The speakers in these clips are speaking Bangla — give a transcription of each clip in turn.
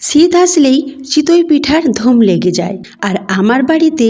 শীত আসলেই চিতই পিঠার ধুম লেগে যায়। আর আমার বাড়িতে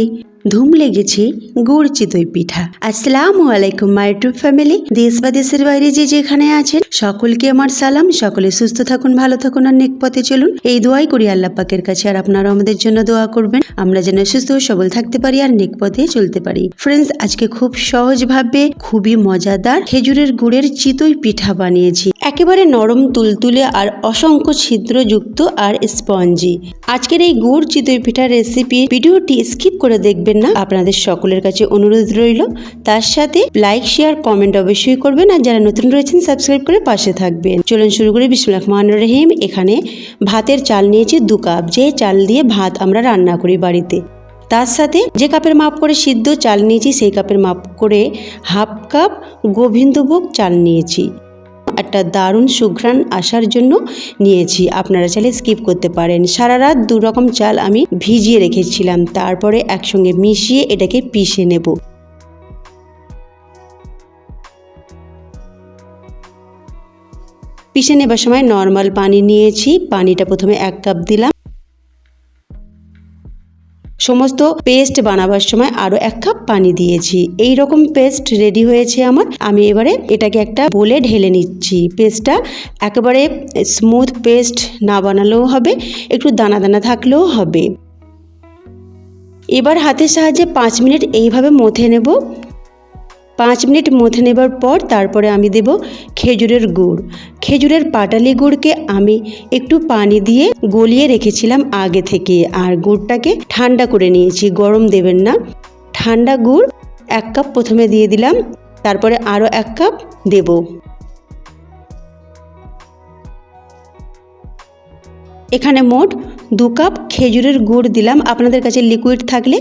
ধুম লেগেছে গুড় চিতই পিঠা। আসসালামু আলাইকুম মাই ইউটিউব ফ্যামিলি। দেশ বা দেশের বাইরে যে যেখানে আছেন সকলকে আমার সালাম। সকলে সুস্থ থাকুন, ভালো থাকুন আর নেক পথে চলুন, এই দোয়াই করি আল্লাহ পাকের কাছে। আর আপনারা আমাদের জন্য দোয়া করবেন, আমরা যেন সুস্থ ও সবল থাকতে পারি আর নেক পথে চলতে পারি। ফ্রেন্ডস, আজকে খুব সহজভাবে খুবই মজাদার খেজুরের গুড়ের চিতই পিঠা বানিয়েছি। একেবারে নরম তুলতুলে আর অসংখ্য ছিদ্রযুক্ত আর স্পঞ্জি। আজকের এই গুড় চিতই পিঠার রেসিপি ভিডিওটি স্কিপ করে দেখবেন না, আপনাদের সকলের কাছে অনুরোধ রইল। তার সাথে লাইক, শেয়ার, কমেন্ট অবশ্যই করবেন, আর যারা নতুন রয়েছেন সাবস্ক্রাইব করে পাশে থাকবেন। চলুন শুরু করি। বিসমিল্লাহির রহমানির রহিম। এখানে ভাতের চাল নিয়েছি 2 কাপ, যে চাল দিয়ে ভাত আমরা রান্না করি বাড়িতে। তার সাথে যে কাপের মাপ করে সিদ্ধ চাল নিয়েছি সেই কাপের মাপ করে হাফ কাপ গোবিন্দভোগ চাল নিয়েছি। একটা দারুণ সুঘ্রাণ আসার জন্য নিয়েছি, আপনারা চাইলে স্কিপ করতে পারেন। সারা রাত 2 রকম চাল আমি ভিজিয়ে রেখেছিলাম, তারপরে একসঙ্গে মিশিয়ে এটাকে পিষে নেব। পিষে নেবার সময় নর্মাল পানি নিয়েছি, পানিটা প্রথমে 1 কাপ দিলাম। সমস্ত পেস্ট বানাবার সময় আরও 1 কাপ পানি দিয়েছি। এই রকম পেস্ট রেডি হয়েছে আমার। আমি এবারে এটাকে একটা বোলে ঢেলে নিচ্ছি। পেস্টটা একেবারে স্মুথ পেস্ট না বানালেও হবে, একটু দানা দানা থাকলেও হবে। এবার হাতের সাহায্যে 5 মিনিট এইভাবে মথে নেব। 5 মিনিট মথে নেবার পর তারপরে আমি দেব খেজুরের গুড়। খেজুরের পাটালি গুড়কে আমি একটু পানি দিয়ে গলিয়ে রেখেছিলাম আগে থেকে, আর গুড়টাকে ঠান্ডা করে নিয়েছি, গরম দেবেন না। ঠান্ডা গুড় 1 কাপ প্রথমে দিয়ে দিলাম, তারপরে আরও 1 কাপ দেব। এখানে মোট 2 কাপ খেজুরের গুড় দিলাম। আপনাদের কাছে লিকুইড থাকলে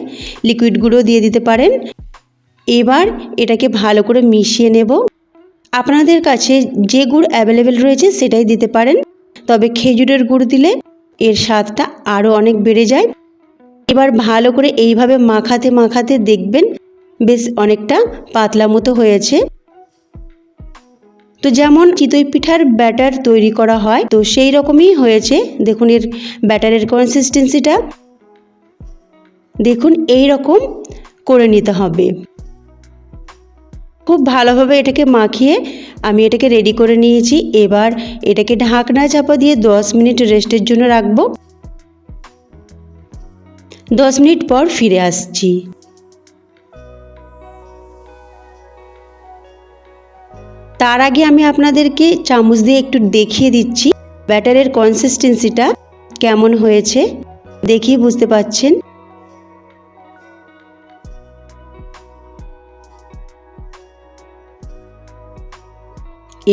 লিকুইড গুঁড়ো দিয়ে দিতে পারেন। এবার এটাকে ভালো করে মিশিয়ে নেব। আপনাদের কাছে যে গুড় অ্যাভেলেবেল রয়েছে সেটাই দিতে পারেন, তবে খেজুরের গুড় দিলে এর স্বাদটা আরও অনেক বেড়ে যায়। এবার ভালো করে এইভাবে মাখাতে মাখাতে দেখবেন বেশ অনেকটা পাতলা মতো হয়েছে। তো যেমন চিতই পিঠার ব্যাটার তৈরি করা হয়, তো সেই রকমই হয়েছে। দেখুন এর ব্যাটারের কনসিস্টেন্সিটা দেখুন, এই রকম করে নিতে হবে। খুব ভালোভাবে এটাকে মাখিয়ে আমি এটাকে রেডি করে নিয়েছি। এবার এটাকে ঢাকনা চাপা দিয়ে 10 মিনিট রেস্টের জন্য রাখবো। 10 মিনিট পর ফিরে আসছি। তার আগে আমি আপনাদেরকে চামচ দিয়ে একটু দেখিয়ে দিচ্ছি ব্যাটারের কনসিস্টেন্সিটা কেমন হয়েছে। দেখিয়ে বুঝতে পারছেন।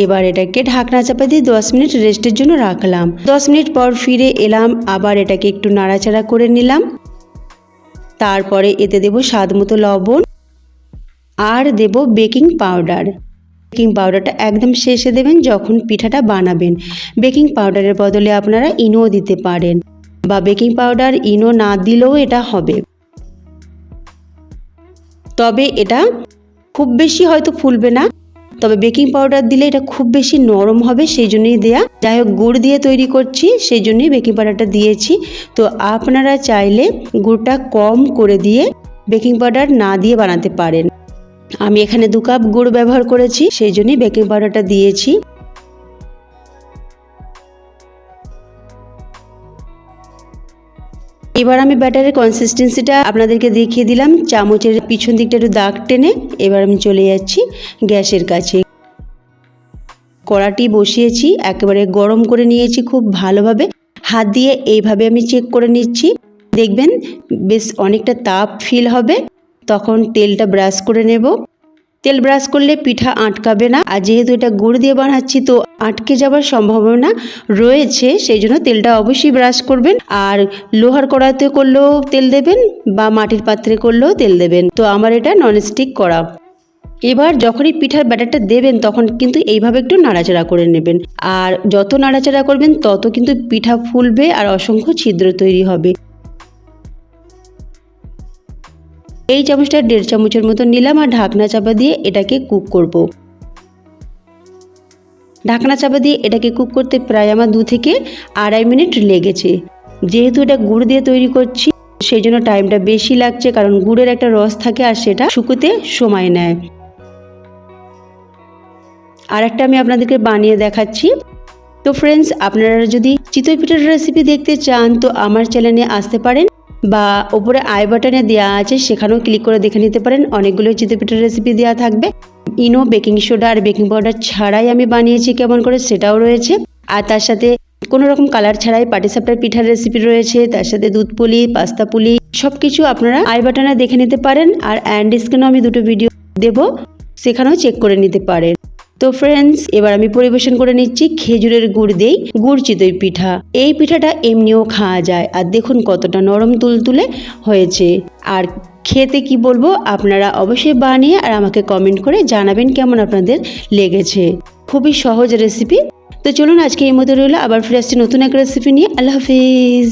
এবার এটাকে ঢাকনা চাপা দিয়ে 10 মিনিট রেস্টের জন্য রাখলাম। 10 মিনিট পর ফিরে এলাম, আবার এটাকে একটু নাড়াচাড়া করে নিলাম। তারপরে এতে দেব স্বাদ মতো লবণ আর দেব বেকিং পাউডার। বেকিং পাউডারটা একদম শেষে দেবেন যখন পিঠাটা বানাবেন। বেকিং পাউডারের বদলে আপনারা ইনো দিতে পারেন, বা বেকিং পাউডার ইনো না দিলেও এটা হবে, তবে এটা খুব বেশি হয়তো ফুলবে না। তবে বেকিং পাউডার দিলে এটা খুব বেশি নরম হবে, সেই জন্যই দেয়া। যাই হোক, গুড় দিয়ে তৈরি করছি সেই জন্যই বেকিং পাউডারটা দিয়েছি। তো আপনারা চাইলে গুড়টা কম করে দিয়ে বেকিং পাউডার না দিয়ে বানাতে পারেন। আমি এখানে 2 কাপ গুড় ব্যবহার করেছি, সেই জন্যই বেকিং পাউডারটা দিয়েছি। এবার আমি ব্যাটারের কনসিস্টেন্সিটা আপনাদেরকে দেখিয়ে দিলাম। চামচের পিছন দিকটা একটু দাগ টেনে এবার আমি চলে যাচ্ছি গ্যাসের কাছে। কড়াটি বসিয়েছি, একেবারে গরম করে নিয়েছি খুব ভালোভাবে। হাত দিয়ে এইভাবে আমি চেক করে নিচ্ছি। দেখবেন বেশ অনেকটা তাপ ফিল হবে, তখন তেলটা ব্রাশ করে নেব। তেল ব্রাশ করলে পিঠা আটকাবে না, আর যেহেতু এটা গুড় দিয়ে বানাচ্ছি তো আটকে যাওয়ার সম্ভাবনা রয়েছে, সেই জন্য তেলটা অবশ্যই ব্রাশ করবেন। আর লোহার কড়াইতে করলেও তেল দেবেন, বা মাটির পাত্রে করলেও তেল দেবেন। তো আমার এটা ননস্টিক কড়া। এবার যখনই পিঠার ব্যাটারটা দেবেন তখন কিন্তু এইভাবে একটু নাড়াচাড়া করে নেবেন, আর যত নাড়াচাড়া করবেন তত কিন্তু পিঠা ফুলবে আর অসংখ্য ছিদ্র তৈরি হবে। এই চামচটা 1.5 চামচের মতো নিলাম, আর ঢাকনা চাপা দিয়ে এটাকে কুক করব। ঢাকনা চাপা দিয়ে এটাকে কুক করতে প্রায় আমার 2 থেকে 2.5 মিনিট লেগেছে। যেহেতু এটা গুড় দিয়ে তৈরি করছি সেই জন্য টাইমটা বেশি লাগছে, কারণ গুড়ের একটা রস থাকে আর সেটা শুকোতে সময় নেয়। আর একটা আমি আপনাদেরকে বানিয়ে দেখাচ্ছি। তো ফ্রেন্ডস, আপনারা যদি চিতই পিঠার রেসিপি দেখতে চান তো আমার চ্যানেলে আসতে পারেন, বা ওপরে আই বাটনে দেওয়া আছে সেখানেও ক্লিক করে দেখে নিতে পারেন। অনেকগুলো চিতই পিঠার রেসিপি দেওয়া থাকবে। ইনো, বেকিং সোডা আর বেকিং পাউডার ছাড়াই আমি বানিয়েছি কেমন করে সেটাও রয়েছে। আর তার সাথে কোনো রকম কালার ছাড়াই পাটিসাপটার পিঠার রেসিপি রয়েছে, তার সাথে দুধ পুলি, পাস্তা পুলি, সব কিছু আপনারা আই বাটনে দেখে নিতে পারেন। আর অ্যান্ড স্ক্রিনেও আমি 2টো ভিডিও দেবো, সেখানেও চেক করে নিতে পারেন। তো ফ্রেন্ডস, এবার আমি পরিবেশন করে নিচ্ছি খেজুরের গুড় দিয়ে গুড় চিতই পিঠা। এই পিঠাটা এমনিও খাওয়া যায়, আর দেখুন কতটা নরম তুলতুলে হয়েছে। আর খেতে কি বলবো, আপনারা অবশ্যই বানিয়ে আর আমাকে কমেন্ট করে জানাবেন কেমন আপনাদের লেগেছে। খুবই সহজ রেসিপি। তো চলুন আজকে এই মতো রইলো, আবার ফিরে আসছি নতুন এক রেসিপি নিয়ে। আল্লাহ হাফিজ।